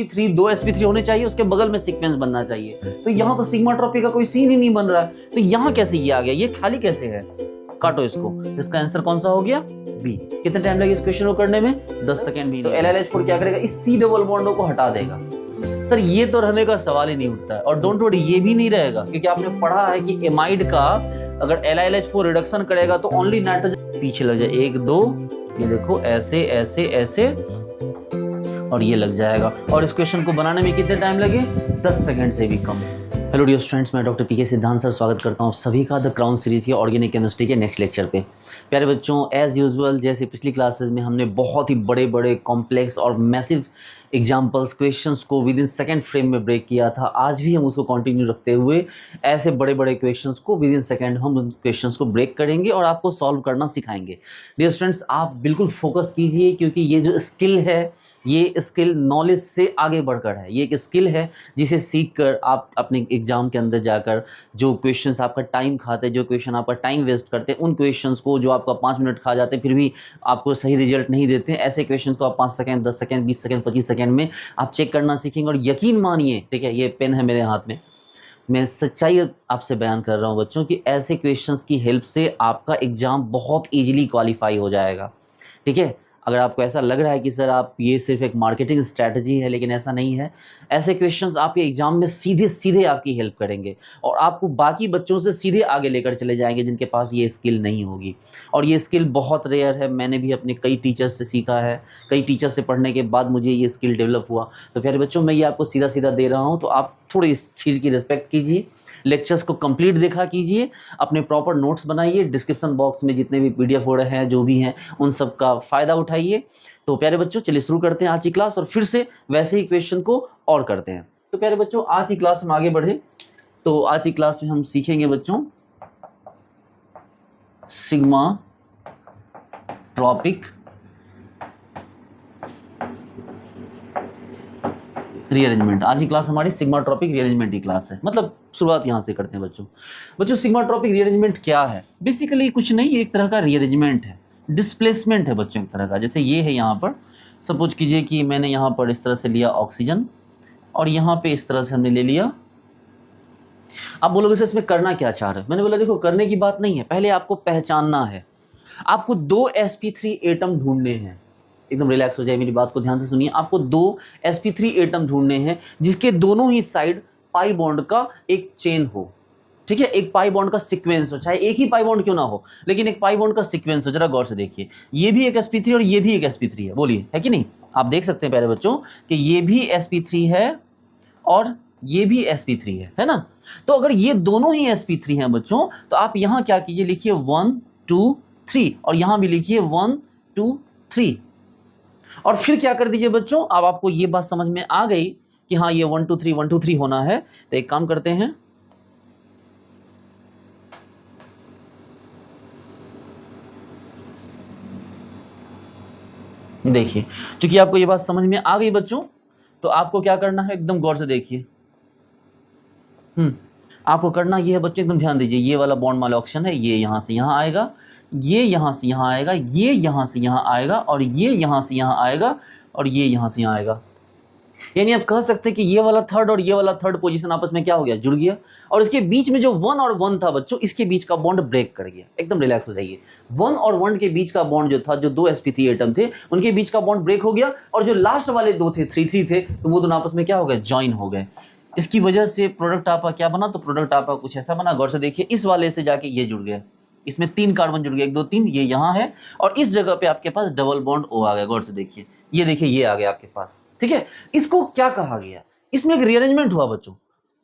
sp3 2 sp3 होने चाहिए, उसके बगल में सीक्वेंस बनना चाहिए। तो यहाँ तो सिग्मा ट्रॉपिक का कोई सीन ही नहीं बन रहा है, तो यहाँ कैसे ये आ गया, ये खाली कैसे है? काटो इसको, इसका आंसर कौन सा हो गया? बी। कितना टाइम लगेगा इस क्वेश्चन को करने में? 10 सेकंड भी। तो LLH4 क्या करेगा, इस C डबल बॉन्डों को हटा देगा। सर ये तो रहने का सवाल ही नहीं उठता है, और डोंट वरी ये भी नहीं रहेगा, क्योंकि आपने पढ़ा है कि एमाइड का अगर LLH4 रिडक्शन करेगा तो ओनली नाइट्रोजन पीछे लग जाए, 1 2, ये देखो ऐसे ऐसे ऐसे, और ये लग जाएगा। और इस क्वेश्चन को बनाने में कितने टाइम लगे? 10 सेकंड से भी कम। हेलो डियर स्टूडेंट्स, मैं डॉक्टर पीके सिद्धांत सर स्वागत करता हूँ सभी का द क्राउन सीरीज के ऑर्गेनिक केमिस्ट्री के नेक्स्ट लेक्चर पे। प्यारे बच्चों, एज यूजुअल जैसे पिछली क्लासेस में हमने बहुत ही बड़े बड़े कॉम्प्लेक्स और मैसिव एग्जाम्पल्स क्वेश्चंस को विद इन सेकेंड फ्रेम में ब्रेक किया था, आज भी हम उसको कंटिन्यू रखते हुए ऐसे बड़े बड़े क्वेश्चंस को विद इन सेकेंड हम उन क्वेश्चंस को ब्रेक करेंगे और आपको सॉल्व करना सिखाएंगे। डियर स्टूडेंट्स, आप बिल्कुल फोकस कीजिए, क्योंकि ये जो स्किल है, ये स्किल नॉलेज से आगे बढ़कर है। ये एक स्किल है जिसे सीख कर आप अपने एग्जाम के अंदर जाकर जो क्वेश्चंस आपका टाइम खाते, जो क्वेश्चन आपका टाइम वेस्ट करते हैं, उन क्वेश्चंस को जो आपका 5 मिनट खा जाते हैं फिर भी आपको सही रिजल्ट नहीं देते हैं, ऐसे क्वेश्चंस को आप 5 सेकंड 10 सेकंड 20 सेकंड 25 सेकंड में आप चेक करना सीखेंगे। और यकीन मानिए, ठीक है, ये पेन है मेरे हाथ में, मैं सच्चाई आपसे बयान कर रहा हूँ बच्चों कि ऐसे क्वेश्चंस की हेल्प से आपका एग्जाम बहुत ईजिली क्वालिफाई हो जाएगा। ठीक है, अगर आपको ऐसा लग रहा है कि सर आप ये सिर्फ एक मार्केटिंग स्ट्रैटेजी है, लेकिन ऐसा नहीं है। ऐसे क्वेश्चंस आपके एग्जाम में सीधे सीधे आपकी हेल्प करेंगे और आपको बाकी बच्चों से सीधे आगे लेकर चले जाएंगे जिनके पास ये स्किल नहीं होगी। और ये स्किल बहुत रेयर है, मैंने भी अपने कई टीचर्स से सीखा है, कई टीचर से पढ़ने के बाद मुझे ये स्किल डेवलप हुआ। तो प्यारे बच्चों, मैं ये आपको सीधा सीधा दे रहा हूँ, तो आप थोड़ी इस चीज़ की रिस्पेक्ट कीजिए, लेक्चर्स को कंप्लीट देखा कीजिए, अपने प्रॉपर नोट्स बनाइए, डिस्क्रिप्शन बॉक्स में जितने भी PDF हो रहे हैं जो भी हैं उन सब का फ़ायदा उठाइए। तो प्यारे बच्चों, चलिए शुरू करते हैं आज की क्लास और फिर से वैसे ही क्वेश्चन को और करते हैं। तो प्यारे बच्चों, आज की क्लास में आगे बढ़े तो आज की क्लास में हम सीखेंगे बच्चों सिग्मा ट्रॉपिक रीअरेंजमेंट। आज की क्लास हमारी सिग्मा ट्रॉपिक रीअरेंजमेंट की क्लास है, मतलब शुरुआत यहाँ से करते हैं बच्चों। सिग्मा ट्रॉपिक रीअरेंजमेंट क्या है? बेसिकली कुछ नहीं, एक तरह का रीअरेंजमेंट है, डिस्प्लेसमेंट है बच्चों एक तरह का। जैसे ये है, यहाँ पर सपोज कीजिए कि मैंने यहाँ पर इस तरह से लिया ऑक्सीजन और यहाँ पे इस तरह से हमने ले लिया। आप बोलोगे सर इसमें करना क्या चाह रहे हैं? मैंने बोला देखो, करने की बात नहीं है, पहले आपको पहचानना है। आपको 2 sp3 एटम ढूंढने हैं। एकदम रिलैक्स हो जाए, मेरी बात को ध्यान से सुनिए। आपको 2 sp3 एटम ढूंढने हैं जिसके दोनों ही साइड पाई बॉन्ड का एक चेन हो। ठीक है, एक पाई बॉन्ड का सीक्वेंस हो, चाहे एक ही पाई बॉन्ड क्यों ना हो, लेकिन एक पाई बॉन्ड का सीक्वेंस हो। जरा गौर से देखिए, ये भी एक sp3 और ये भी एक sp3 है, बोलिए है कि नहीं? आप देख सकते हैं प्यारे बच्चों कि ये भी sp3 है और ये भी sp3 है ना? तो अगर ये दोनों ही sp3 हैं बच्चों, तो आप यहाँ क्या कीजिए, लिखिए 1 2 3 और यहाँ भी लिखिए 1 2 3 और फिर क्या कर दीजिए बच्चों। अब आपको ये बात समझ में आ गई कि हाँ ये 1 2 3 1 2 3 होना है। तो एक काम करते हैं, देखिए, क्योंकि आपको ये बात समझ में आ गई बच्चों, तो आपको क्या करना है, एकदम गौर से देखिए। आपको करना ये है बच्चों, एकदम ध्यान दीजिए। ये वाला बॉन्ड वाला ऑप्शन है, ये यहाँ से यहाँ आएगा, ये यहाँ से यहाँ आएगा, ये यहाँ से यहाँ आएगा और ये यहाँ से यहाँ आएगा और ये यहाँ से यहाँ आएगा। यानी आप कह सकते हैं कि ये वाला थर्ड और ये वाला थर्ड पोजीशन आपस में क्या हो गया, जुड़ गया। और इसके बीच में जो 1 और 1 था बच्चों, इसके बीच का बॉन्ड ब्रेक कर गया। एकदम रिलैक्स हो जाइए। 1 और 1 के बीच का बॉन्ड जो था, जो 2 sp3 एटम थे उनके बीच का बॉन्ड ब्रेक हो गया, और जो लास्ट वाले 2 थे 3 3 थे, तो वो दोनों आपस में क्या हो गए, ज्वाइन हो गए। इसकी वजह से प्रोडक्ट आपका क्या बना, तो प्रोडक्ट आपका कुछ ऐसा बना। गौर से देखिए, इस वाले से जाके ये जुड़ गया, इसमें 3 कार्बन जुड़ गए, 1 2 3, ये यहाँ है और इस जगह पे आपके पास डबल बॉन्ड O आ गया। गौर से देखिए, ये देखिए ये आ गया आपके पास। ठीक है, इसको क्या कहा गया, इसमें एक रीअरेंजमेंट हुआ बच्चों।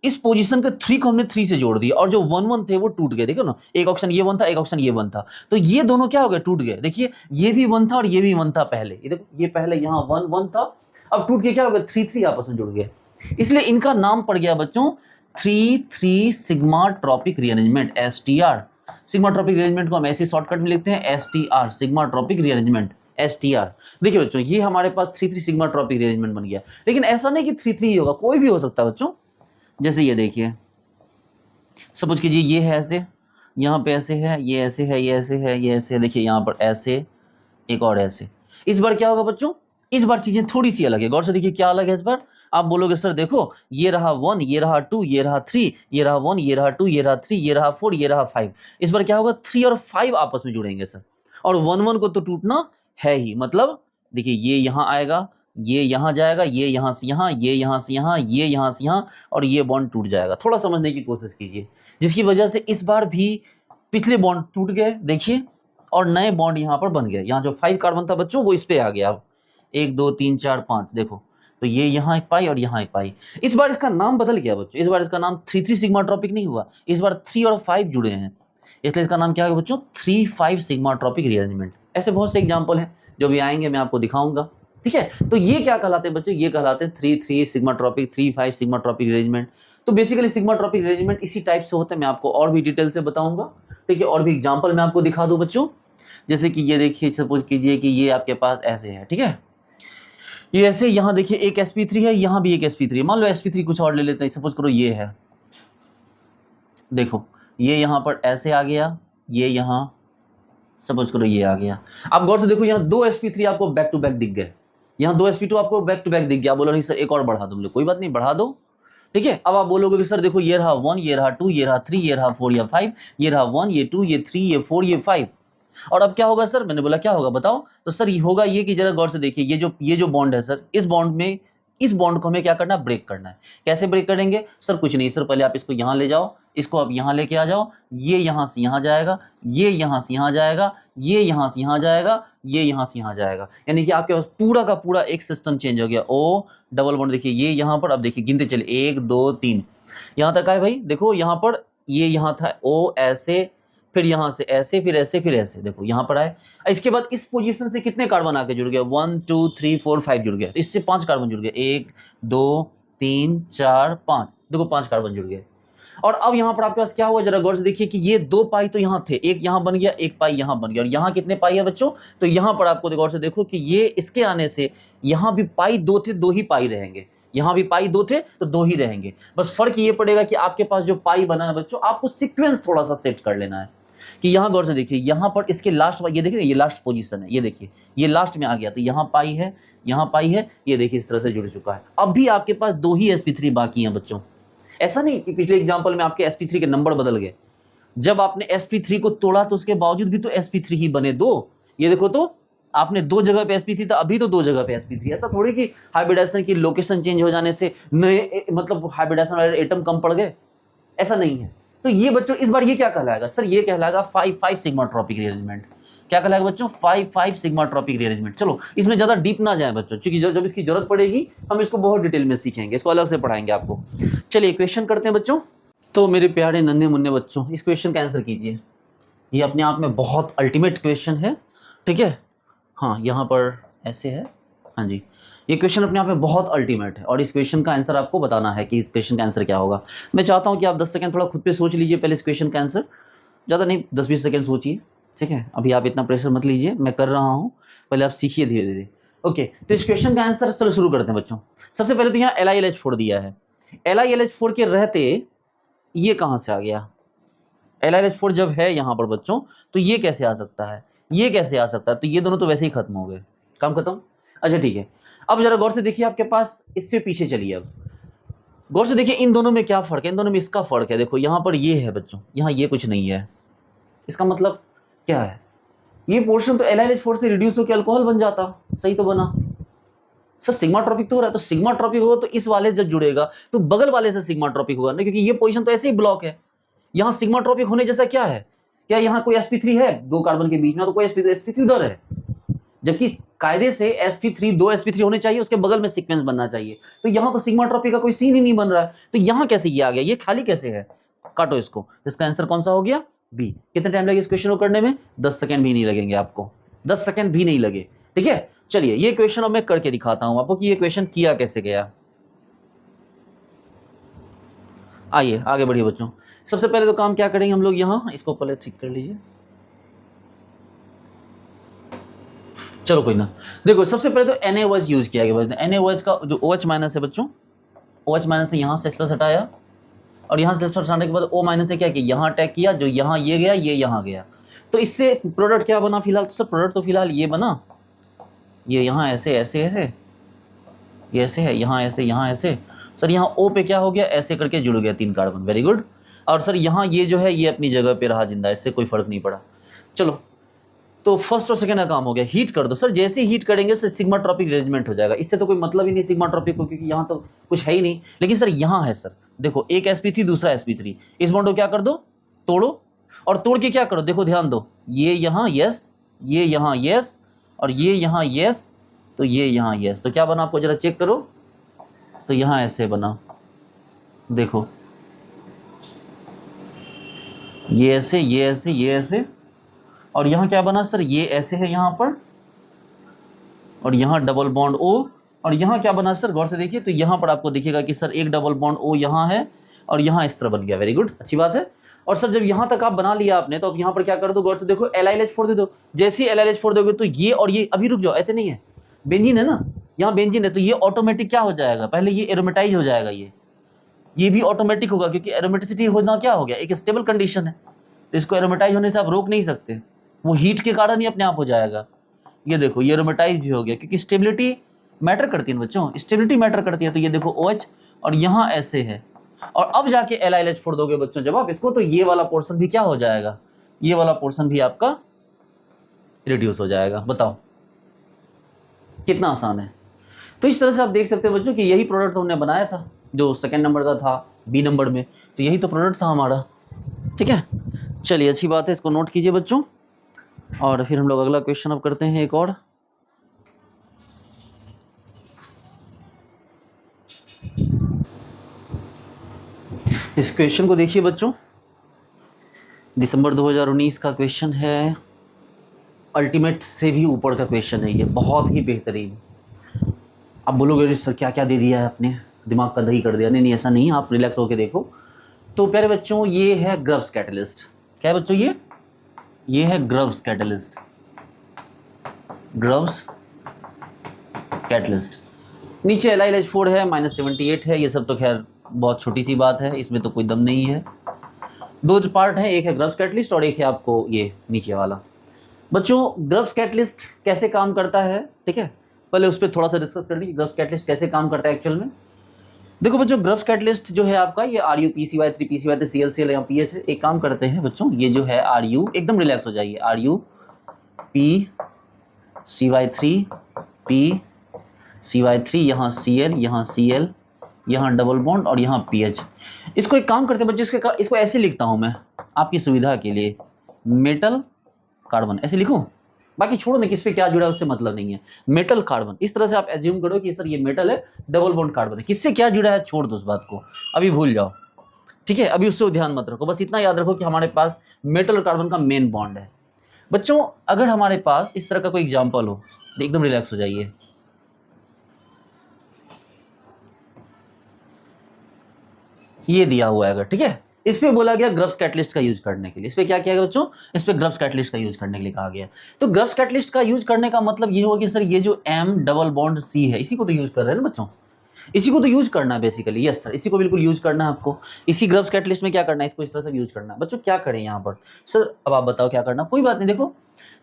इस पोजीशन के 3 को हमने 3 से जोड़ दिया और जो 1 1 थे वो टूट गए। देखो ना, एक ऑप्शन ये 1 था, एक ऑप्शन ये 1 था, तो ये दोनों क्या हो गए, टूट गए। देखिए, ये भी 1 था और ये भी 1 था पहले। ये देखो, ये पहले यहाँ 1 1 था, अब टूट के क्या हो गया, 3 3 आपस में जुड़ गए। इसलिए इनका नाम पड़ गया बच्चों 3 3 sigmatropic rearrangement, STR। Sigmatropic rearrangement को हम ऐसे शॉर्टकट में लिखते हैं STR, sigmatropic rearrangement, STR। देखिए बच्चों, ये हमारे पास 3 3 सिग्मा ट्रॉपिक रीअरेंजमेंट बन गया। लेकिन ऐसा नहीं कि 3 3 ही होगा, कोई भी हो सकता है बच्चों। जैसे ये देखिए, सपोज कीजिए ये है ऐसे, यहाँ पे ऐसे है, ये ऐसे है, ये ऐसे है, ये ऐसे है। देखिए यहाँ पर ऐसे, एक और ऐसे। इस बार क्या होगा बच्चों, इस बार चीजें थोड़ी सी अलग है। गौर से देखिए क्या अलग है इस बार। आप बोलोगे सर देखो ये रहा 1, ये रहा 2, ये रहा 3, ये रहा 1, ये रहा 2, ये रहा 3, ये रहा 4, ये रहा 5। इस बार क्या होगा, 3 और 5 आपस में जुड़ेंगे सर, और 1 1 को तो टूटना है ही। मतलब देखिए ये यहाँ आएगा, ये यहाँ जाएगा, ये यहाँ से यहाँ, ये यहाँ से यहाँ, ये यहाँ से यहाँ, और ये बॉन्ड टूट जाएगा। थोड़ा समझने की कोशिश कीजिए, जिसकी वजह से इस बार भी पिछले बॉन्ड टूट गए देखिए, और नए बॉन्ड यहाँ पर बन गए। यहाँ जो 5 कार्बन था बच्चों वो इस पे आ गया। अब 1 2 3 4 5 देखो, तो ये यहाँ एक पाई और यहाँ एक पाई। इस बार इसका नाम बदल गया बच्चों, इस बार इसका नाम 3 3 सिग्मा ट्रॉपिक नहीं हुआ, इस बार 3 और 5 जुड़े हैं, इसलिए इसका नाम क्या है बच्चों, 3 5 सिग्मा ट्रॉपिक रीअरेंजमेंट। ऐसे बहुत से एग्जाम्पल हैं जो भी आएंगे मैं आपको दिखाऊंगा, ठीक है। तो ये क्या कहलाते हैं बच्चों, ये कहलाते हैं 3 3 sigmatropic, 3 5 sigmatropic rearrangement. तो बेसिकली सिग्मा ट्रॉपिक रीअरेंजमेंट इसी टाइप से होता है, मैं आपको और भी डिटेल से बताऊंगा, ठीक है। और भी एग्जाम्पल मैं आपको दिखा दूं बच्चों, जैसे कि ये देखिए, सपोज कीजिए कि ये आपके पास ऐसे है, ठीक है, ये ऐसे, यहाँ देखिए एक sp3 है, यहाँ भी एक sp3 है। मान लो sp3 कुछ और ले लेते हैं, सपोज करो ये है, देखो ये यहाँ पर ऐसे आ गया, ये यहाँ सपोज करो ये आ गया। आप गौर से देखो यहाँ 2 sp3 आपको बैक टू बैक दिख गए, यहाँ 2 sp2 आपको बैक टू बैक दिख गया। बोलो नहीं सर एक और बढ़ा दो, कोई बात नहीं बढ़ा दो, ठीक है। अब आप बोलोगे कि सर देखो ये रहा 1, ये रहा 2, ये रहा 3, ये रहा 4, या 5, ये रहा 1, ये 2, ये 3, ये 4, ये 5, और अब क्या होगा सर, मैंने बोला क्या होगा बताओ, तो सर ये होगा ये कि जरा गौर से देखिए, ये जो बॉन्ड है सर, इस बॉन्ड को हमें क्या करना है, ब्रेक करना है। कैसे ब्रेक करेंगे सर, कुछ नहीं सर, पहले आप इसको यहाँ ले जाओ, इसको अब यहाँ लेके आ जाओ, ये यहाँ से यहाँ जाएगा, ये यहाँ से यहाँ जाएगा, ये यहाँ से यहाँ जाएगा, ये यहाँ से यहाँ जाएगा, यानी कि आपके पास पूरा का पूरा एक सिस्टम चेंज हो गया। ओ डबल बॉन्ड देखिए ये यहाँ पर, अब देखिए गिनते चले 1 2 3 यहाँ तक आए भाई, देखो यहाँ पर ये यहाँ था ओ ऐसे, फिर यहाँ से ऐसे, फिर ऐसे, फिर ऐसे, देखो यहाँ पर आए। इसके बाद इस पोजीशन से कितने कार्बन आके जुड़ गए, 1 2 3 4 5 जुड़ गए, तो इससे 5 कार्बन जुड़ गए, 1 2 3 4 5, देखो 5 कार्बन जुड़ गए। और अब यहाँ पर आपके पास क्या हुआ, जरा गौर से देखिए कि ये 2 पाई तो यहाँ थे, एक यहाँ बन गया, एक पाई यहाँ बन गया, और यहाँ कितने पाई है बच्चों, तो यहाँ पर आपको गौर से देखो कि ये इसके आने से यहाँ भी पाई 2 थे, 2 ही पाई रहेंगे, यहाँ भी पाई 2 थे तो 2 ही रहेंगे। बस फर्क ये पड़ेगा कि आपके पास जो पाई बना है बच्चों, आपको सीक्वेंस थोड़ा सा सेट कर लेना है कि यहाँ गौर से देखिए, यहाँ पर इसके लास्ट, ये देखिए ये लास्ट पोजीशन है, ये देखिए ये लास्ट में आ गया, तो यहाँ पाई है, यहाँ पाई है, ये देखिए इस तरह से जुड़ चुका है। अब भी आपके पास 2 ही sp3 बाकी हैं बच्चों। ऐसा नहीं कि पिछले एग्जाम्पल में आपके sp3 के नंबर बदल गए, जब आपने sp3 को तोड़ा तो उसके बावजूद भी तो sp3 ही बने 2। ये देखो तो आपने 2 जगह पे sp3 था, अभी तो 2 जगह पे sp3। ऐसा थोड़ी कि हाइब्रिडाइजेशन की लोकेशन चेंज हो जाने से नए मतलब हाइब्रिडाइजेशन वाले एटम कम पड़ गए, ऐसा नहीं है। तो ये बच्चों इस बार ये क्या कहलाएगा सर, ये कहलाएगा 5 5 सिग्मा ट्रॉपिक रीअरेंजमेंट। क्या कहलाएगा बच्चों, 5 5 सिग्मा ट्रॉपिक रीअरेंजमेंट। चलो इसमें ज्यादा डीप ना जाए बच्चों, क्योंकि जब इसकी जरूरत पड़ेगी हम इसको बहुत डिटेल में सीखेंगे, इसको अलग से पढ़ाएंगे आपको। चलिए क्वेश्चन करते हैं बच्चों। तो मेरे प्यारे नन्हे मुन्ने बच्चों, इस क्वेश्चन का आंसर कीजिए। ये अपने आप में बहुत अल्टीमेट क्वेश्चन है, ठीक है। हाँ यहाँ पर ऐसे है, हाँ जी, ये क्वेश्चन अपने आप में बहुत अल्टीमेट है, और इस क्वेश्चन का आंसर आपको बताना है कि इस क्वेश्चन का आंसर क्या होगा। मैं चाहता हूँ कि आप 10 सेकंड थोड़ा खुद पे सोच लीजिए पहले इस क्वेश्चन का आंसर, ज़्यादा नहीं 10-20 सेकंड सोचिए, ठीक है। अभी आप इतना प्रेशर मत लीजिए, मैं कर रहा हूँ, पहले आप सीखिए धीरे धीरे। ओके, तो इस क्वेश्चन का आंसर चलो शुरू करते हैं बच्चों। सबसे पहले तो यहाँ LiLH4 दिया है, LiLH4 के रहते ये कहाँ से आ गया, LiLH4 जब है यहाँ पर बच्चों, तो ये कैसे आ सकता है, ये कैसे आ सकता है, तो ये दोनों तो वैसे ही खत्म हो गए, काम खत्म। अच्छा ठीक है, अब जरा गौर से देखिए, आपके पास इससे पीछे चलिए, अब गौर से देखिए इन दोनों में क्या फर्क है, इन दोनों में इसका फर्क है। देखो यहाँ पर ये है बच्चों, यहाँ ये कुछ नहीं है, इसका मतलब क्या है, ये पोर्शन तो LiLH4 से रिड्यूस होकर अल्कोहल बन जाता, सही तो बना सर। सिग्मा ट्रॉपिक तो हो रहा है, तो सिग्मा ट्रॉपिक होगा तो इस वाले जब जुड़ेगा तो बगल वाले से सिग्मा ट्रॉपिक होगा ना, क्योंकि ये पोजीशन तो ऐसे ही ब्लॉक है। यहाँ सिग्मा ट्रॉपिक होने जैसा क्या है, क्या यहाँ कोई sp3 है 2 कार्बन के बीच में, तो कोई sp3 उधर है, जबकि कायदे से sp3 2 sp3 होने चाहिए, उसके बगल में सीक्वेंस बनना चाहिए। तो यहाँ तो सिग्मा ट्रॉपिक का कोई सीन ही नहीं बन रहा है, तो यहाँ कैसे ये आ गया, ये खाली कैसे है, काटो इसको। इसका आंसर कौन सा हो गया, बी। कितना टाइम लगे इस क्वेश्चन को करने में, 10 सेकंड भी नहीं लगेंगे आपको, 10 सेकंड भी नहीं लगे, ठीक है। चलिए ये क्वेश्चन अब मैं करके दिखाता हूं आपको कि ये क्वेश्चन किया कैसे गया। आइए आगे बढ़िए बच्चों। सबसे पहले तो काम क्या करेंगे हम लोग, यहाँ इसको पहले ठीक कर लीजिए, चलो कोई ना। देखो सबसे पहले तो NaOH यूज किया गया, NaOH का जो OH माइनस है बच्चों, OH माइनस से यहाँ से प्लस हटाया, और यहाँ से प्लस हटाने के बाद O माइनस से क्या किया, यहाँ अटैक किया, जो यहाँ ये गया ये यहाँ गया, तो इससे प्रोडक्ट क्या बना फिलहाल, तो प्रोडक्ट तो फिलहाल ये बना, ये यहाँ ऐसे ऐसे ऐसे, ये ऐसे है, यहाँ ऐसे, यहाँ ऐसे। सर यहाँ O पे क्या हो गया, ऐसे करके जुड़ गया 3 कार्बन, वेरी गुड। और सर यहाँ ये जो है ये अपनी जगह पे रहा जिंदा, इससे कोई फर्क नहीं पड़ा। चलो तो फर्स्ट और सेकंड का काम हो गया, हीट कर दो। सर जैसे हीट करेंगे सर सिग्मा ट्रॉपिक अरेंजमेंट हो जाएगा, इससे तो कोई मतलब ही नहीं सिग्मा ट्रॉपिक को, क्योंकि यहाँ तो कुछ है ही नहीं। लेकिन सर यहाँ है सर, देखो एक sp3 दूसरा sp3, इस बॉन्ड को क्या कर दो, तोड़ो। और तोड़ के क्या करो, देखो ध्यान दो, ये यहाँ यस, ये यहाँ यस, और ये यहाँ यस, तो ये यहाँ यस, तो क्या बना आपको जरा चेक करो। तो यहाँ ऐसे बना, देखो ये ऐसे, ये ऐसे, ये ऐसे, और यहाँ क्या बना सर, ये ऐसे है यहाँ पर, और यहाँ डबल बॉन्ड O, और यहाँ क्या बना सर, गौर से देखिए, तो यहाँ पर आपको दिखेगा कि सर एक डबल बॉन्ड O यहाँ है, और यहाँ इस तरह बन गया, वेरी गुड, अच्छी बात है। और सर जब यहाँ तक आप बना लिया आपने, तो अब यहाँ पर क्या कर दो, गौर से देखो LiLH4 दे दो। जैसे ही LiLH4 दोगे तो ये और ये, अभी रुक जाओ, ऐसे नहीं है, बेंजीन है ना, यहाँ बेंजीन है, तो ये ऑटोमेटिक क्या हो जाएगा, पहले ये एरोमेटाइज हो जाएगा, ये भी ऑटोमेटिक होगा, क्योंकि एरोमेटिसिटी होना क्या हो गया, एक स्टेबल कंडीशन है, तो इसको एरोमेटाइज होने से आप रोक नहीं सकते, वो हीट के कारण ही अपने आप हो जाएगा। ये देखो ये एरोमेटाइज भी हो गया, क्योंकि स्टेबिलिटी मैटर करती है बच्चों, स्टेबिलिटी मैटर करती है। तो ये देखो OH, और यहाँ ऐसे है, और अब जाके LiLH4 दोगे बच्चों जब आप इसको, तो ये वाला पोर्शन भी क्या हो जाएगा, ये वाला पोर्शन भी आपका रिड्यूस हो जाएगा। बताओ कितना आसान है। तो इस तरह से आप देख सकते हैं बच्चों कि यही प्रोडक्ट हमने बनाया था जो सेकंड नंबर का था, बी नंबर में, तो यही तो प्रोडक्ट था हमारा, ठीक है। चलिए अच्छी बात है, इसको नोट कीजिए बच्चों, और फिर हम लोग अगला क्वेश्चन अब करते हैं एक और। इस क्वेश्चन को देखिए बच्चों, दिसंबर 2019 का क्वेश्चन है, अल्टीमेट से भी ऊपर का क्वेश्चन है ये, बहुत ही बेहतरीन। आप बोलोगे सर क्या क्या दे दिया है आपने, दिमाग का दही कर दिया। नहीं ऐसा नहीं, आप रिलैक्स होकर देखो। तो प्यारे बच्चों ये है ग्रब्स कैटलिस्ट। क्या है बच्चों, ये है ग्रब्स कैटलिस्ट, ग्रब्स कैटलिस्ट। नीचे LiLH4 है, -78 है, ये सब तो खैर बहुत छोटी सी बात है, इसमें तो कोई दम नहीं है। 2 पार्ट है, एक है ग्रब्स कैटलिस्ट और एक है आपको ये नीचे वाला। बच्चों ग्रब्स कैटलिस्ट कैसे काम करता है, ठीक है, पहले उस पर थोड़ा सा डिस्कस कर लीजिए, ग्रब्स कैटलिस्ट कैसे काम करता है एक्चुअल में। देखो बच्चों ग्रब्स कैटलिस्ट जो है आपका, ये RU PCY3 PCY3 CL या PH है। एक काम करते हैं बच्चों, ये जो है RU, एकदम रिलैक्स हो जाइए, RU PCY3 PCY3, यहाँ Cl, यहाँ Cl, यहाँ डबल बॉन्ड और यहाँ PH। इसको एक काम करते हैं बच्चों, इसको ऐसे लिखता हूँ मैं आपकी सुविधा के लिए, मेटल कार्बन, ऐसे लिखूं, बाकी छोड़ो ना, किस पे क्या जुड़ा है उससे मतलब नहीं है, मेटल कार्बन। इस तरह से आप एज्यूम करो कि सर ये मेटल है, डबल बॉन्ड कार्बन है, किससे क्या जुड़ा है छोड़ दो उस बात को, अभी भूल जाओ, ठीक है, अभी उससे ध्यान मत रखो, बस इतना याद रखो कि हमारे पास मेटल और कार्बन का मेन बॉन्ड है। बच्चों अगर हमारे पास इस तरह का कोई एग्जाम्पल हो, एकदम रिलैक्स हो जाइए, ये दिया हुआ है अगर, ठीक है, इस पे बोला गया ग्रब्स कैटलिस्ट का यूज करने के लिए, इस पे क्या किया गया बच्चों, इस पे ग्रब्स कैटलिस्ट का यूज करने के लिए कहा गया। तो ग्रब्स कैटलिस्ट का यूज करने का मतलब ये हुआ कि सर ये जो M डबल बॉन्ड C है, इसी को तो यूज कर रहे हैं ना बच्चों, इसी को तो यूज करना है बेसिकली। यस सर, इसी को बिल्कुल यूज करना है आपको, इसी ग्रब्स कैटलिस्ट में क्या करना है, इसको इस तरह से यूज करना है। बच्चों क्या करें यहाँ पर, सर अब आप बताओ क्या करना, कोई बात नहीं, देखो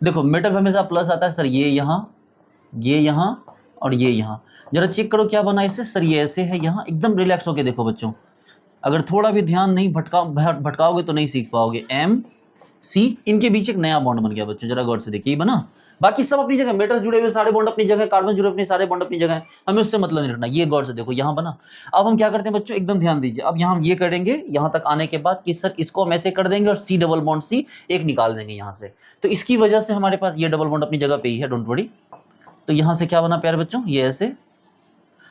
देखो मेटल हमेशा प्लस आता है सर, ये यहाँ और ये यहाँ, जरा चेक करो क्या बना इससे, सर ये ऐसे है यहाँ, एकदम रिलैक्स होके देखो बच्चों, अगर थोड़ा भी ध्यान नहीं भटकाओगे तो नहीं सीख पाओगे। MC, इनके बीच एक नया बॉन्ड बन गया बच्चों, जरा गौर से देखिए, ये बना, बाकी सब अपनी जगह, मेटल जुड़े हुए सारे बॉन्ड अपनी जगह, कार्बन जुड़े अपने सारे बॉन्ड अपनी जगह, हमें उससे मतलब नहीं रखना। ये गौर से देखो यहाँ बना। अब हम क्या करते हैं बच्चों, एकदम ध्यान दीजिए, अब यहाँ हम ये करेंगे यहाँ तक आने के बाद कि सर इसको हम ऐसे कर देंगे और C डबल बॉन्ड C एक निकाल देंगे यहाँ से, तो इसकी वजह से हमारे पास ये डबल बॉन्ड अपनी जगह पे ही है, डोंट वरी। तो यहाँ से क्या बना प्यारे बच्चों, ये ऐसे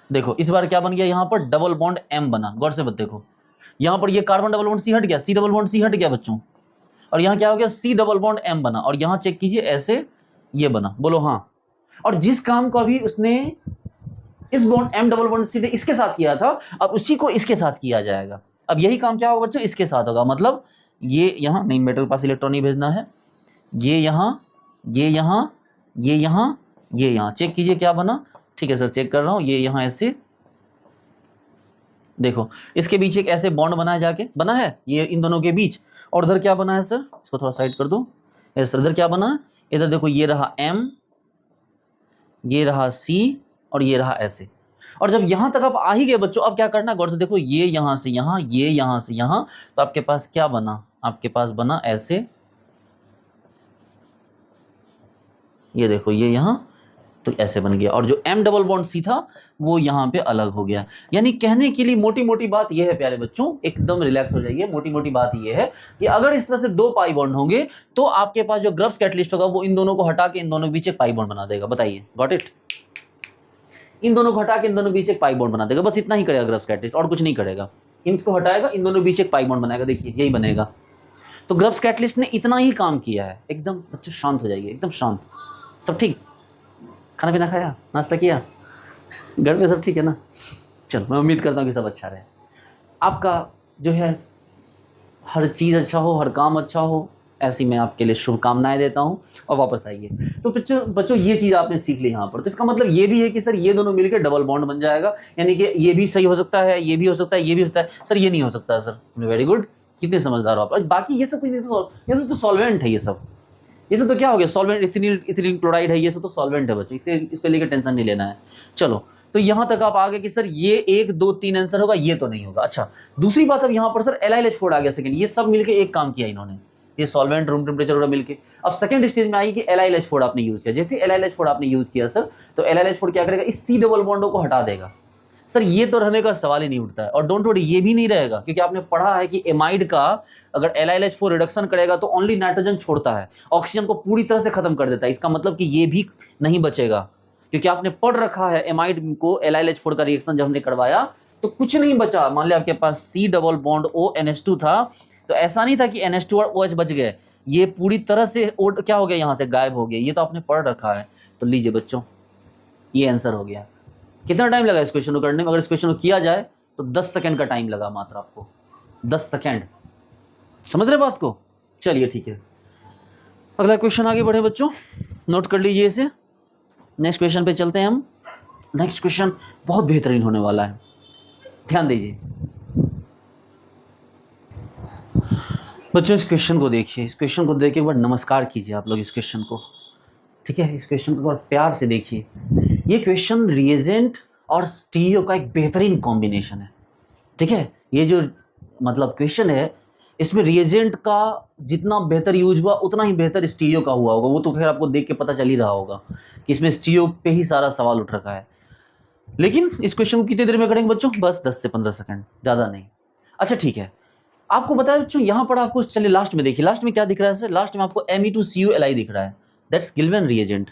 देखो, इस बार क्या बन गया, यहाँ पर डबल बॉन्ड M बना, गौर से देखो, यहाँ पर ये कार्बन डबल बॉन्ड C हट गया, C डबल बॉन्ड C हट गया बच्चों, और यहाँ क्या हो गया, C डबल बॉन्ड M बना, और यहाँ चेक कीजिए ऐसे ये बना, बोलो हाँ। और जिस काम को अभी उसने इस bond M double bond C ने इसके साथ किया था, अब उसी को इसके साथ किया जाएगा। अब यही काम क्या होगा बच्चों, इसके साथ होगा, मतलब ये यहाँ नहीं, मेटल पास इलेक्ट्रॉन नहीं भेजना है, ये यहाँ, ये यहाँ, ये यहाँ, ये यहाँ, चेक कीजिए क्या बना, ठीक है सर चेक कर रहा हूँ, ये यहाँ ऐसे देखो, इसके बीच एक ऐसे बॉन्ड बनाया जाके, बना है ये इन दोनों के बीच, और उधर क्या बना है सर, इसको थोड़ा साइड कर दो, सर इधर क्या बना है, इधर देखो ये रहा M, ये रहा C और ये रहा ऐसे। और जब यहां तक आप आ ही गए बच्चों, अब क्या करना गौर से देखो, ये यहां से यहां, ये यहां से यहां, तो आपके पास क्या बना, आपके पास बना ऐसे, ये देखो ये यहां, तो ऐसे बन गया, और जो M डबल बॉन्ड C था वो यहां पे अलग हो गया। यानी कहने के लिए मोटी मोटी बात ये है प्यारे बच्चों, एकदम रिलैक्स हो जाइए, मोटी मोटी बात ये है कि अगर इस तरह से दो पाई बॉन्ड होंगे तो आपके पास जो ग्रब्स कैटलिस्ट होगा वो इन दोनों को हटा के इन दोनों के बीच एक पाई बॉन्ड बना देगा। बताइए, गॉट इट? इन दोनों को हटा के इन दोनों के बीच एक पाई बॉन्ड बना देगा, बस इतना ही करेगा ग्रब्स कैटलिस्ट, और कुछ नहीं करेगा। इनको हटाएगा, इन दोनों के बीच एक पाई बॉन्ड बनाएगा, देखिए यही बनेगा। तो ग्रब्स कैटलिस्ट ने इतना ही काम किया है। एकदम बच्चों शांत हो जाइए, एकदम शांत। सब ठीक? खाना पीना खाया, नाश्ता किया, घर पे सब ठीक है ना? चलो, मैं उम्मीद करता हूँ कि सब अच्छा रहे, आपका जो है हर चीज़ अच्छा हो, हर काम अच्छा हो, ऐसी मैं आपके लिए शुभकामनाएं देता हूँ। और वापस आइए। तो बच्चों ये चीज़ आपने सीख ली यहाँ पर, तो इसका मतलब ये भी है कि सर ये दोनों मिलकर डबल बॉन्ड बन जाएगा, यानी कि ये भी सही हो सकता है, ये भी हो सकता है, ये भी हो सकता है। सर ये नहीं हो सकता सर। वेरी गुड, कितने समझदार हो आप। बाकी ये सब कुछ नहीं, ये सब तो सॉल्वेंट है, ये सब तो क्या हो गया, सॉल्वेंट, इथिलीन क्लोराइड है, ये सब तो सॉल्वेंट है बच्चों, इसको लेकर टेंशन नहीं लेना है। चलो, तो यहां तक आप आ गए कि सर ये 1 2 3 आंसर होगा, ये तो नहीं होगा। अच्छा, दूसरी बात, अब यहां पर सर LiLH4 आ गया सेकंड, ये सब मिलके एक काम किया इन्होंने, ये सॉल्वेंट, रूम टेम्परेचर वगैरह मिलके। अब सेकंड स्टेज में आई कि LiLH4 आपने यूज किया। जैसे LiLH4 आपने यूज किया सर, तो LiLH4 क्या करेगा, इस C डबल बॉन्डों को हटा देगा। सर ये तो रहने का सवाल ही नहीं उठता है, और डोंट वरी ये भी नहीं रहेगा, क्योंकि आपने पढ़ा है कि एमाइड का अगर LiLH4 रिडक्शन करेगा तो ओनली नाइट्रोजन छोड़ता है, ऑक्सीजन को पूरी तरह से खत्म कर देता है। इसका मतलब कि ये भी नहीं बचेगा, क्योंकि आपने पढ़ रखा है एमाइड को LiLH4 का रिएक्शन जब हमने करवाया तो कुछ नहीं बचा। मान लिया आपके पास C डबल बॉन्ड ONH2 था, तो ऐसा नहीं था कि NH2 और OH बच गए, ये पूरी तरह से क्या हो गया, यहां से गायब हो गया। ये तो आपने पढ़ रखा है। तो लीजिए बच्चों, ये आंसर हो गया। कितना टाइम लगा इस क्वेश्चन को करने में? अगर इस क्वेश्चन को किया जाए तो 10 सेकंड का टाइम लगा मात्र आपको, 10 सेकंड। समझ रहे बात को? चलिए ठीक है, अगला क्वेश्चन आगे बढ़े बच्चों, नोट कर लीजिए इसे। नेक्स्ट क्वेश्चन पे चलते हैं हम। नेक्स्ट क्वेश्चन बहुत बेहतरीन होने वाला है, ध्यान दीजिए बच्चों। इस क्वेश्चन को देखिए, इस क्वेश्चन को देख के एक बार नमस्कार कीजिए आप लोग इस क्वेश्चन को, ठीक है? इस क्वेश्चन को बहुत प्यार से देखिए। ये क्वेश्चन रिएजेंट और स्टीरियो का एक बेहतरीन कॉम्बिनेशन है, ठीक है? ये जो मतलब क्वेश्चन है, इसमें रिएजेंट का जितना बेहतर यूज हुआ उतना ही बेहतर स्टीरियो का हुआ होगा। वो तो खैर आपको देख के पता चल ही रहा होगा कि इसमें स्टीरियो पे ही सारा सवाल उठ रखा है। लेकिन इस क्वेश्चन को कितनी देर में करेंगे बच्चों? बस 10 से 15 सेकंड, ज़्यादा नहीं। अच्छा ठीक है, आपको बताया बच्चों, यहाँ पर आपको, चलिए लास्ट में देखिए, लास्ट में क्या दिख रहा है सर? लास्ट में आपको Me2CuLi दिख रहा है, दैट्स गिल्वन रिएजेंट।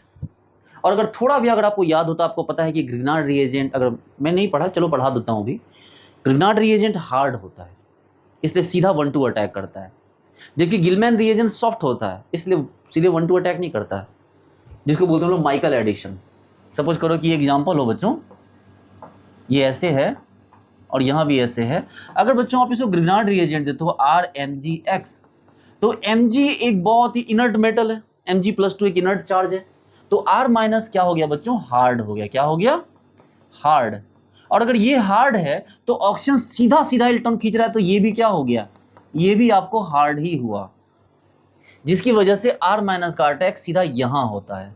और अगर थोड़ा भी अगर आपको याद होता, आपको पता है कि ग्रिग्नार्ड रिएजेंट, अगर मैं नहीं पढ़ा, चलो पढ़ा देता हूँ अभी। ग्रिग्नार्ड रिएजेंट हार्ड होता है, इसलिए सीधा 1-2 अटैक करता है, जबकि गिलमैन रिएजेंट सॉफ्ट होता है, इसलिए सीधे 1-2 अटैक नहीं करता है, जिसको बोलते हैं लोग माइकल एडिशन। सपोज करो कि एग्जाम्पल हो बच्चों, ये ऐसे है और यहाँ भी ऐसे है। अगर बच्चों आप इसको ग्रिग्नार्ड रिएजेंट देते हो RMgX, तो Mg एक बहुत ही इनर्ट मेटल है, Mg+2 एक इनर्ट चार्ज है, तो R- क्या हो गया बच्चों? हार्ड हो गया। क्या हो गया? हार्ड। और अगर ये हार्ड है तो ऑक्सीजन सीधा सीधा इलेक्ट्रॉन खींच रहा है, तो ये भी क्या हो गया? ये भी आपको हार्ड ही हुआ, जिसकी वजह से R- का अटैक सीधा यहां होता है।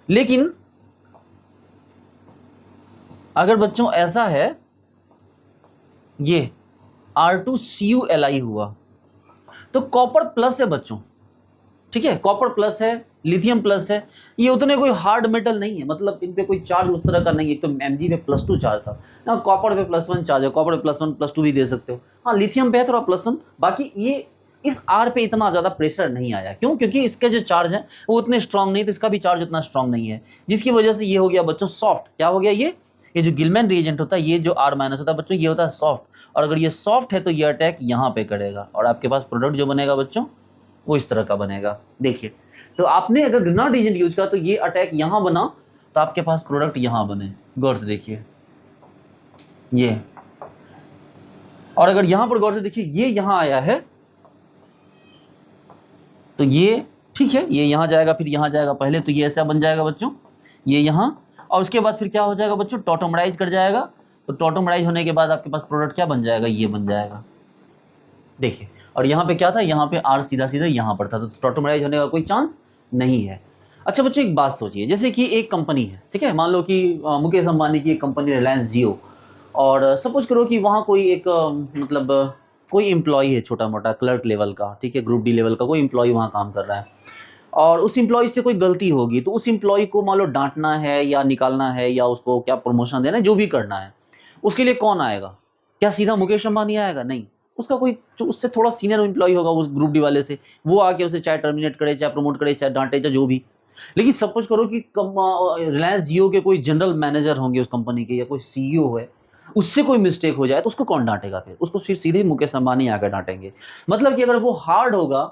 लेकिन अगर बच्चों ऐसा है, ये R2CuLi हुआ, तो कॉपर प्लस है बच्चों, ठीक है? कॉपर प्लस है, लिथियम प्लस है, ये उतने कोई हार्ड मेटल नहीं है, मतलब इन पे कोई चार्ज उस तरह का नहीं है। तो Mg पे +2 चार्ज था ना, कॉपर पे +1 चार्ज है, कॉपर पे +1 +2 भी दे सकते हो। हाँ, लिथियम पे है थोड़ा +1, बाकी ये इस R पे इतना ज़्यादा प्रेशर नहीं आया। क्यों? क्योंकि इसके जो चार्ज है वो उतने स्ट्रांग नहीं, तो इसका भी चार्ज उतना स्ट्रांग नहीं है, जिसकी वजह से ये हो गया बच्चों सॉफ्ट। क्या हो गया? ये जो गिलमैन रिएजेंट होता है, ये जो R- होता है बच्चों, ये होता है सॉफ्ट। और अगर ये सॉफ्ट है तो ये अटैक यहाँ पे करेगा, और आपके पास प्रोडक्ट जो बनेगा बच्चों वो इस तरह का बनेगा। देखिए, तो आपने अगर ग्रिग्नार्ड रिएजेंट यूज किया तो ये अटैक यहां बना, तो आपके पास प्रोडक्ट यहां बने। गौर से देखिए ये, और अगर यहां पर गौर से देखिए, ये यहां आया है, तो ये ठीक है, ये यहां जाएगा, फिर यहां जाएगा। पहले तो ये ऐसा बन जाएगा बच्चों, ये यहां, और उसके बाद फिर क्या हो जाएगा बच्चों? टॉटोमराइज कर जाएगा। तो टॉटोमराइज होने के बाद आपके पास प्रोडक्ट क्या बन जाएगा? ये बन जाएगा। देखिए, और यहाँ पे क्या था? यहाँ पे R सीधा सीधा यहाँ पर था, तो टॉटोमराइज होने का कोई चांस नहीं है। अच्छा बच्चों एक बात सोचिए, जैसे कि एक कंपनी है, ठीक है, मान लो कि मुकेश अंबानी की एक कंपनी रिलायंस जियो, और सपोज करो कि वहाँ कोई एक मतलब कोई एम्प्लॉय है छोटा मोटा क्लर्क लेवल का, ठीक है, ग्रुप डी लेवल का कोई एम्प्लॉय वहाँ काम कर रहा है, और उस एम्प्लॉय से कोई गलती होगी तो उस एम्प्लॉय को मान लो डांटना है या निकालना है या उसको क्या प्रमोशन देना है, जो भी करना है, उसके लिए कौन आएगा? क्या सीधा मुकेश अंबानी आएगा? नहीं, उसका कोई जो उससे थोड़ा सीनियर एम्प्लॉय होगा उस ग्रुप डी वाले से, वो आके उसे चाहे टर्मिनेट करे, चाहे प्रमोट करे, चाहे डांटे, चाहे जो भी। लेकिन सपोज करो कि रिलायंस जियो के कोई जनरल मैनेजर होंगे उस कंपनी के, या कोई सीईओ है, उससे कोई मिस्टेक हो जाए तो उसको कौन डांटेगा? फिर उसको फिर सीधे मुकेश अंबानी आकर डांटेंगे। मतलब कि अगर वो हार्ड होगा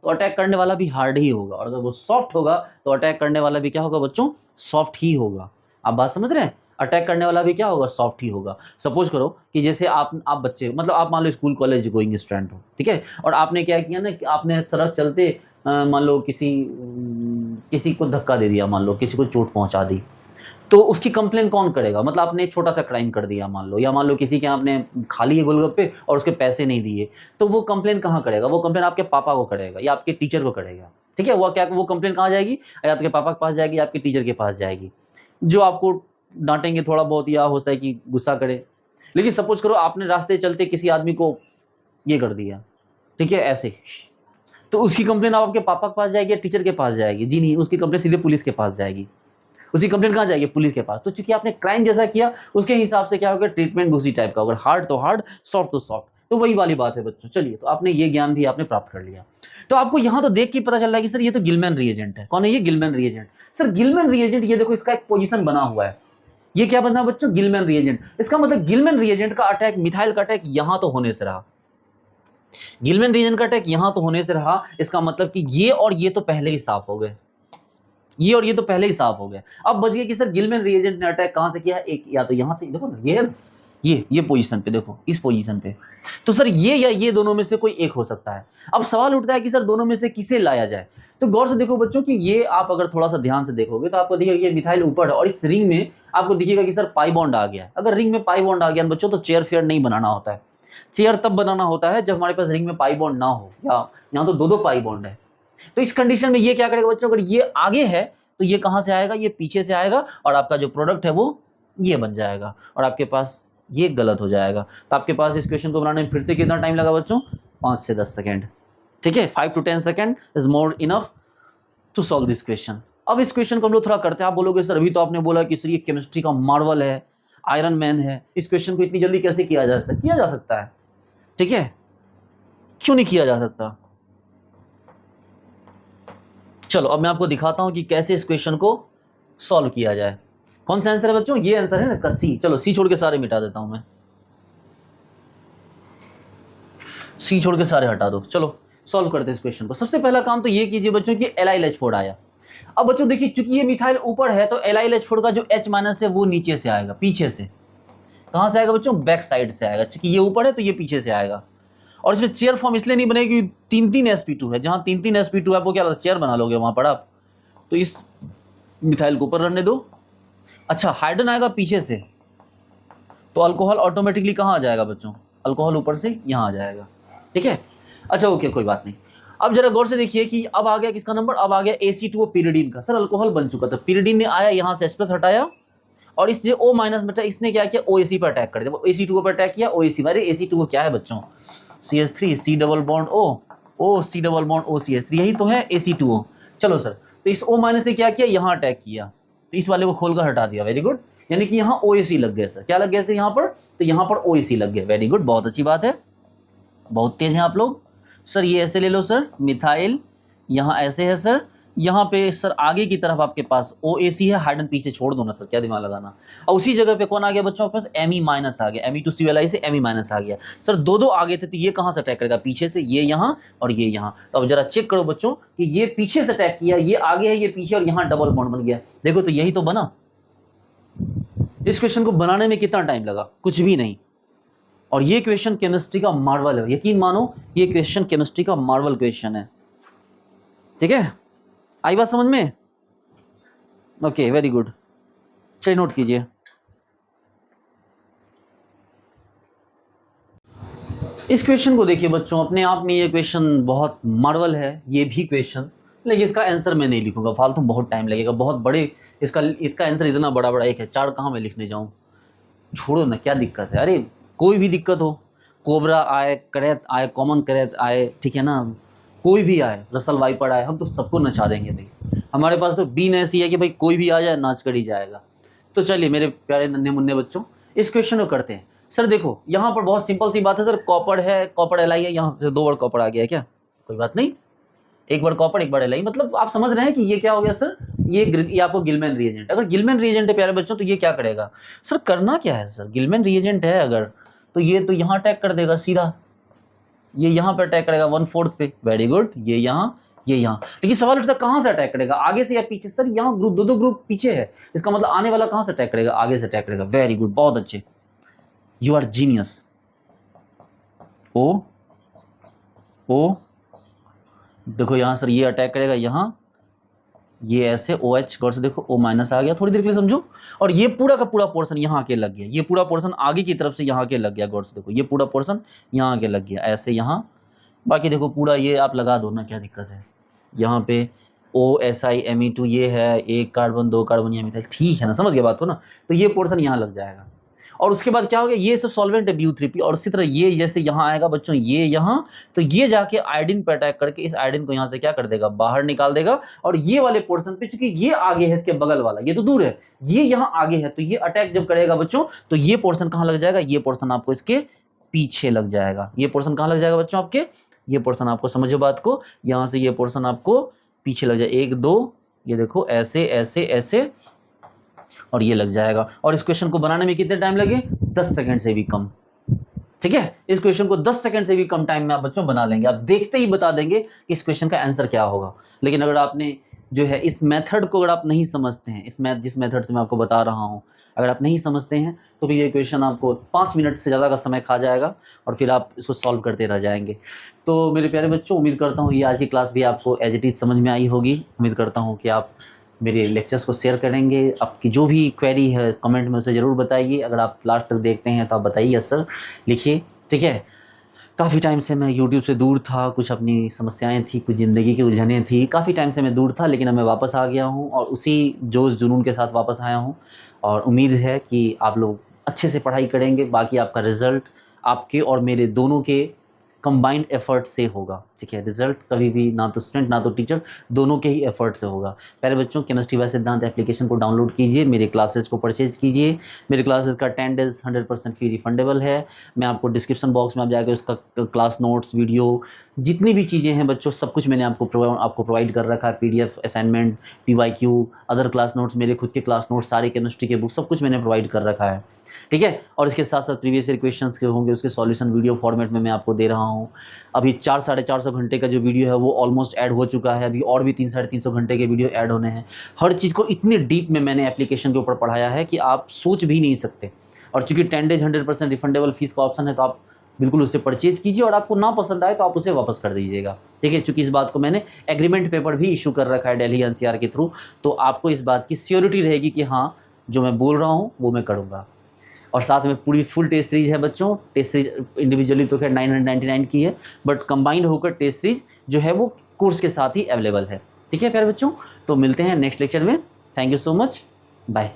तो अटैक करने वाला भी हार्ड ही होगा, और अगर वो सॉफ्ट होगा तो अटैक करने वाला भी क्या होगा बच्चों? सॉफ्ट ही होगा। आप बात समझ रहे हैं? अटैक करने वाला भी क्या होगा? सॉफ्ट ही होगा। सपोज करो कि जैसे आप बच्चे, मतलब आप मान लो स्कूल कॉलेज गोइंग स्टूडेंट हो, ठीक है, और आपने क्या किया ना कि आपने सड़क चलते मान लो किसी को धक्का दे दिया, मान लो किसी को चोट पहुंचा दी, तो उसकी कंप्लेन कौन करेगा? मतलब आपने एक छोटा सा क्राइम कर दिया मान लो, या मान लो किसी के यहाँ आपने खा लिए गोलगप्पे और उसके पैसे नहीं दिए, तो वो कंप्लेन कहाँ करेगा? वो कंप्लेन आपके पापा को करेगा या आपके टीचर को करेगा, ठीक है। वो कंप्लेन कहाँ जाएगी? या आपके पापा के पास जाएगी या आपके टीचर के पास जाएगी, जो आपको डांटेंगे थोड़ा बहुत, या हो सकता है कि गुस्सा करे। लेकिन सपोज करो आपने रास्ते चलते किसी आदमी को ये कर दिया, ठीक है, ऐसे, तो उसकी कंप्लेन आपके पापा के पास जाएगी या टीचर के पास जाएगी? जी नहीं, उसकी कंप्लेन सीधे पुलिस के पास जाएगी। उसकी कंप्लेंट कहाँ जाएगी? पुलिस के पास। तो चूंकि आपने क्राइम जैसा किया, उसके हिसाब से क्या होगा? ट्रीटमेंट भी उसी टाइप का होगा, हार्ड तो हार्ड, सॉफ्ट तो सॉफ्ट। तो वही वाली बात है बच्चों। चलिए, तो आपने ये ज्ञान भी आपने प्राप्त कर लिया। तो आपको यहाँ तो देख के पता चल रहा है कि सर ये तो गिलमैन रिएजेंट है। कौन है ये? Gillman reagent. Sir Gillman reagent, ये देखो इसका एक पोजीशन बना हुआ है। ये क्या बना बच्चों? Gillman reagent. इसका मतलब गिलमैन रिएजेंट का अटैक, मिथाइल का अटैक यहां तो होने से रहा, गिलमैन रिएजेंट का अटैक यहां तो होने से रहा। इसका मतलब कि ये और ये तो पहले ही साफ हो गए, ये और ये तो पहले ही साफ हो गए। अब बच गया कि सर गिलमैन रिएजेंट ने अटैक कहां से किया? एक या तो यहां से, देखो ना, ये पोजीशन पे देखो, इस पोजीशन पे। तो सर ये या ये दोनों में से कोई एक हो सकता है। अब सवाल उठता है कि सर दोनों में से किसे लाया जाए? तो गौर से देखो बच्चों कि ये आप अगर थोड़ा सा ध्यान से देखोगे तो आपको दिखेगा ये मिथाइल ऊपर है, और इस रिंग में आपको दिखेगा कि सर पाई बॉन्ड आ गया है। अगर रिंग में पाई बॉन्ड आ गया बच्चों, तो चेयर फेयर नहीं बनाना होता है। चेयर तब बनाना होता है जब हमारे पास रिंग में पाई बॉन्ड ना हो, या यहाँ तो दो पाई बॉन्ड है। तो इस कंडीशन में ये क्या करेगा बच्चों? अगर ये आगे है तो ये कहां से आएगा? ये पीछे से आएगा, और आपका जो प्रोडक्ट है वो ये बन जाएगा, और आपके पास ये गलत हो जाएगा। तो आपके पास इस क्वेश्चन को बनाने में फिर से कितना टाइम लगा बच्चों? 5 से 10 सेकेंड, ठीक है। 5 to 10 second is more enough to solve this question. अब इस क्वेश्चन को हम लोग थोड़ा करते हैं। आप बोलोगे सर अभी तो आपने बोला कि सर ये केमिस्ट्री का मार्वल है, आयरन मैन है, इस क्वेश्चन को इतनी जल्दी कैसे किया जा सकता है? किया जा सकता है, ठीक है, क्यों नहीं किया जा सकता? चलो अब मैं आपको दिखाता हूं कि कैसे इस क्वेश्चन को सॉल्व किया जाए। कौन सा आंसर है बच्चों? ये आंसर है ना इसका, सी। चलो सी छोड़ के सारे मिटा देता हूं मैं, सी छोड़ के सारे हटा दो। चलो सॉल्व करते हैं इस क्वेश्चन को। सबसे पहला काम तो ये कीजिए बच्चों कि LiLH4 आया। अब बच्चों देखिए, चूंकि ये मिथाइल ऊपर है तो LiLH4 का जो H माइनस है वो नीचे से आएगा, पीछे से। कहां से आएगा बच्चों? बैक साइड से आएगा। चूंकि ये ऊपर है तो ये पीछे से आएगा। और इसमें चेयर फॉर्म इसलिए नहीं बनेगी, 3-3 sp2 है। जहां 3-3 sp2 है, आपको क्या लगता है चेयर बना लोगे वहां पर आप? तो इस मिथाइल को ऊपर रहने दो। अच्छा, हाइड्रोजन आएगा पीछे से, तो अल्कोहल ऑटोमेटिकली कहाँ आ जाएगा बच्चों? अल्कोहल ऊपर से यहाँ आ जाएगा, ठीक है। अच्छा ओके, कोई बात नहीं। अब जरा गौर से देखिए कि अब आ गया किसका नंबर? अब आ गया AC2O पिरिडीन का। सर अल्कोहल बन चुका था, पिरिडीन ने आया यहाँ से H+ हटाया, और इस जो O- में था इसने क्या किया? OAC पर अटैक कर दिया। AC2O पर अटैक किया, OAC। अरे AC2O क्या है बच्चों? CH3 C double bond O C double bond O CH3, यही तो है AC2O। चलो सर, तो इस O- ने क्या किया? यहाँ अटैक किया, तो इस वाले को खोलकर हटा दिया। Very good. यानी कि यहाँ OAC लग गया। सर क्या लग गया सर यहाँ पर? तो यहाँ पर OAC लग गया। वेरी गुड, बहुत अच्छी बात है, बहुत तेज हैं आप लोग। सर ये ऐसे ले लो सर, मिथाइल यहाँ ऐसे है सर, यहाँ पे सर आगे की तरफ आपके पास OAC है, हाइड्रोजन पीछे छोड़ दो ना सर, क्या दिमाग लगाना। और उसी जगह पे कौन आ गया बच्चों आपके पास? Me- आ गया, Me2Cl से Me- आ गया। सर दो आगे थे, तो ये कहाँ से अटैक करेगा? पीछे से, ये यहाँ और ये यहाँ। तो अब जरा चेक करो बच्चों कि ये पीछे से अटैक किया, ये आगे है, ये पीछे, और यहाँ डबल बॉन्ड बन गया। देखो तो यही तो बना। इस क्वेश्चन को बनाने में कितना टाइम लगा? कुछ भी नहीं। और ये क्वेश्चन केमिस्ट्री का मार्वल है, यकीन मानो ये क्वेश्चन केमिस्ट्री का मार्वल क्वेश्चन है, ठीक है। आई बात समझ में? ओके वेरी गुड, चलिए नोट कीजिए। इस क्वेश्चन को देखिए बच्चों, अपने आप में ये क्वेश्चन बहुत मार्वल है। ये भी क्वेश्चन लेकिन इसका आंसर मैं नहीं लिखूंगा, फालतू बहुत टाइम लगेगा, बहुत बड़े इसका आंसर इतना बड़ा बड़ा एक है, 4 कहाँ मैं लिखने जाऊँ, छोड़ो ना, क्या दिक्कत है। अरे कोई भी दिक्कत हो, कोबरा आए, करेत आए, कॉमन करेत आए, ठीक है ना, कोई भी आए, रसल वाइपर आए, हम तो सबको नचा देंगे भाई। हमारे पास तो बीन ऐसी है कि भाई कोई भी आ जाए नाच कर ही जाएगा। तो चलिए मेरे प्यारे नन्हे मुन्ने बच्चों, इस क्वेश्चन को करते हैं। सर देखो यहाँ पर बहुत सिंपल सी बात है सर, कॉपर है, कॉपर एलाई है, यहाँ से 2 बार कॉपर आ गया है क्या, कोई बात नहीं, एक बार कॉपर एक बार एलाई, मतलब आप समझ रहे हैं कि ये क्या हो गया सर, ये आपको गिलमैन रिएजेंट। अगर गिलमैन रिएजेंट है प्यारे बच्चों तो ये क्या करेगा सर, करना क्या है सर, गिलमैन रिएजेंट है अगर, तो ये तो यहाँ अटैक कर देगा सीधा, ये यहाँ पे अटैक करेगा 1/4 पे, वेरी गुड, ये यहाँ ये यहाँ। लेकिन सवाल उठता है कहाँ से अटैक करेगा, आगे से या पीछे, सर यहाँ ग्रुप दो ग्रुप पीछे है, इसका मतलब आने वाला कहाँ से अटैक करेगा, आगे से अटैक करेगा, वेरी गुड, बहुत अच्छे, यू आर जीनियस। ओ देखो यहाँ सर ये अटैक करेगा यहाँ, ये ऐसे OH गौर से देखो, O- आ गया, थोड़ी देर के लिए समझो, और ये पूरा का पूरा पोर्शन यहाँ आके लग गया, ये पूरा पोर्शन आगे की तरफ से यहाँ आके लग गया, गौर से देखो ये पूरा पोर्शन यहाँ आके लग गया ऐसे यहाँ, बाकी देखो पूरा ये आप लगा दो ना, क्या दिक्कत है, यहाँ पे OSI Me2 ये है, 1 कार्बन 2 कार्बन यहाँ मिथाइल, ठीक है ना, समझ गया बात हो ना, तो ये पोर्शन यहाँ लग जाएगा। और उसके बाद क्या हो गया, ये सब सॉल्वेंट है BU3P, और इसी तरह ये जैसे यहाँ आएगा बच्चों, ये यहाँ, तो ये जाके आयोडीन पे अटैक करके इस आयोडीन को यहाँ से क्या कर देगा, बाहर निकाल देगा, और ये वाले पोर्शन पे, चूंकि ये आगे है इसके बगल वाला, ये तो दूर है, ये यहाँ आगे है, तो ये अटैक जब करेगा बच्चों, तो ये पोर्शन कहाँ लग जाएगा, ये पोर्शन आपको इसके पीछे लग जाएगा, ये पोर्शन कहाँ लग जाएगा बच्चों आपके, ये पोर्शन आपको, समझो बात को, यहाँ से ये पोर्शन आपको पीछे लग जाए, 1 2, ये देखो ऐसे ऐसे ऐसे, और ये लग जाएगा। और इस क्वेश्चन को बनाने में कितने टाइम लगे, 10 सेकंड से भी कम, ठीक है, इस क्वेश्चन को 10 सेकंड से भी कम टाइम में आप बच्चों बना लेंगे, आप देखते ही बता देंगे कि इस क्वेश्चन का आंसर क्या होगा। लेकिन अगर आपने जो है इस मेथड को अगर आप नहीं समझते हैं, जिस मेथड से मैं आपको बता रहा हूँ, अगर आप नहीं समझते हैं तो फिर ये क्वेश्चन आपको 5 मिनट से ज़्यादा का समय खा जाएगा, और फिर आप इसको सॉल्व करते रह जाएंगे। तो मेरे प्यारे बच्चों, उम्मीद करता हूँ ये आज की क्लास भी आपको एज इट इज़ समझ में आई होगी। उम्मीद करता हूँ कि आप मेरे लेक्चर्स को शेयर करेंगे, आपकी जो भी क्वेरी है कमेंट में उसे ज़रूर बताइए। अगर आप लास्ट तक देखते हैं तो आप बताइए सर, लिखिए, ठीक है। काफ़ी टाइम से मैं यूट्यूब से दूर था, कुछ अपनी समस्याएं थी, कुछ ज़िंदगी की उलझनें थी, काफ़ी टाइम से मैं दूर था, लेकिन अब मैं वापस आ गया हूँ और उसी जोश जुनून के साथ वापस आया हूँ, और उम्मीद है कि आप लोग अच्छे से पढ़ाई करेंगे। बाकी आपका रिज़ल्ट आपके और मेरे दोनों के कंबाइंड एफर्ट से होगा, ठीक है। रिजल्ट कभी भी ना तो स्टूडेंट ना तो टीचर, दोनों के ही एफर्ट से होगा। पहले बच्चों, केमिस्ट्री व सिद्धांत एप्लीकेशन को डाउनलोड कीजिए, मेरे क्लासेस को परचेज कीजिए। मेरे क्लासेस का 10 डेज 100% फ्री रिफंडेबल है। मैं आपको डिस्क्रिप्शन बॉक्स में आप जाकर उसका क्लास नोट्स, वीडियो, जितनी भी चीज़ें हैं बच्चों, सब कुछ मैंने आपको प्रोवाइड कर रखा है। PDF, assignment, PYQ, other class notes, मेरे खुद के क्लास नोट्स, सारे केमिस्ट्री के बुक, सब कुछ मैंने प्रोवाइड कर रखा है, ठीक है। और इसके साथ साथ प्रीवियस ईयर क्वेश्चंस के होंगे, उसके सॉल्यूशन वीडियो फॉर्मेट में मैं आपको दे रहा हूँ। अभी 400-450 घंटे का जो वीडियो है वो ऑलमोस्ट ऐड हो चुका है, अभी और भी 300-350 घंटे के वीडियो ऐड होने हैं। हर चीज़ को इतनी डीप में मैंने एप्लीकेशन के ऊपर पढ़ाया है कि आप सोच भी नहीं सकते। और चूंकि 10 डेज 100% रिफंडेबल फीस का ऑप्शन है, तो आप बिल्कुल उससे परचेज कीजिए, और आपको ना पसंद आए तो आप उसे वापस कर दीजिएगा, ठीक है। चूंकि इस बात को मैंने एग्रीमेंट पेपर भी इशू कर रखा है दिल्ली NCR के थ्रू, तो आपको इस बात की श्योरिटी रहेगी कि हाँ, जो मैं बोल रहा हूँ वो मैं करूँगा। और साथ में पूरी फुल टेस्ट सीरीज है बच्चों। टेस्ट सीरीज इंडिविजुअली तो खैर 999 की है, बट कंबाइंड होकर टेस्ट सीरीज जो है वो कोर्स के साथ ही अवेलेबल है, ठीक है प्यारे बच्चों। तो मिलते हैं नेक्स्ट लेक्चर में। Thank you so much, bye.